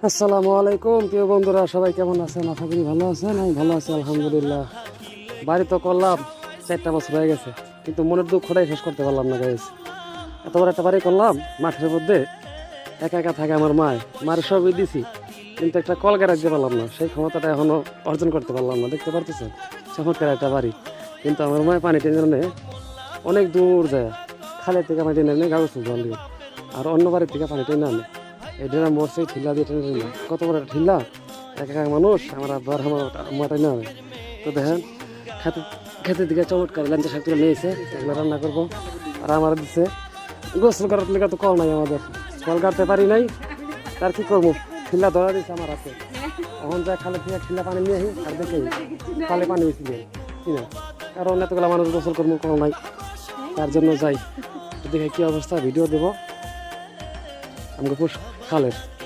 আসসালামু আলাইকুম প্রিয় বন্ধুরা, সবাই কেমন আছেন? আশা করি ভালো আছেন। আমি ভালো আছি আলহামদুলিল্লাহ। বাড়ি তো করলাম 4টা বছর হয়ে গেছে, কিন্তু মনের দুঃখটাই শেষ করতে পারলাম না গাইস। এত বড় একটা বাড়ি করলাম মাঠের মধ্যে, একা একা থাকে আমার মায়ের সবই দিছি, কিন্তু একটা কলকে রাখতে পারলাম না। সেই ক্ষমতাটা এখনো অর্জন করতে পারলাম না। দেখতে পারতেছেন চমৎকার একটা বাড়ি, কিন্তু আমার মায়ের পানি টেনে অনেক দূর যায়, খালের থেকে পানি টেনে আনে কাগজ জল দিয়ে, আর অন্য বাড়ির থেকে পানি টেনে আনে। এই ডেরা মরছে ঠিল্লা দিয়ে টেনে টেনে, কত বড় একটা ঠিল্লা, এক এক মানুষ আমার আব্বার আমার মাটাই না হয়। তো দেখেন খেতে খেতের দিকে চমৎকার লাঞ্চা শাক তুলে নিয়েছে, এগুলো রান্না করবো। আর আমার দিচ্ছে গোসল করার লেগে তো কল নাই, আমাদের কল কাটতে পারি নাই, তার কি করবো, ঠিল্লা ধরা দিচ্ছে আমার হাতে। এখন যা খালে থেকে ঠিল্লা পানি নিয়ে আসি, আর দেখে খালে পানি হয়েছিল কি না, কারণ এতগুলো মানুষ গোসল করবো, কল নাই, তার জন্য যাই দেখে কি অবস্থা, ভিডিও দেবো আমাকে খালের।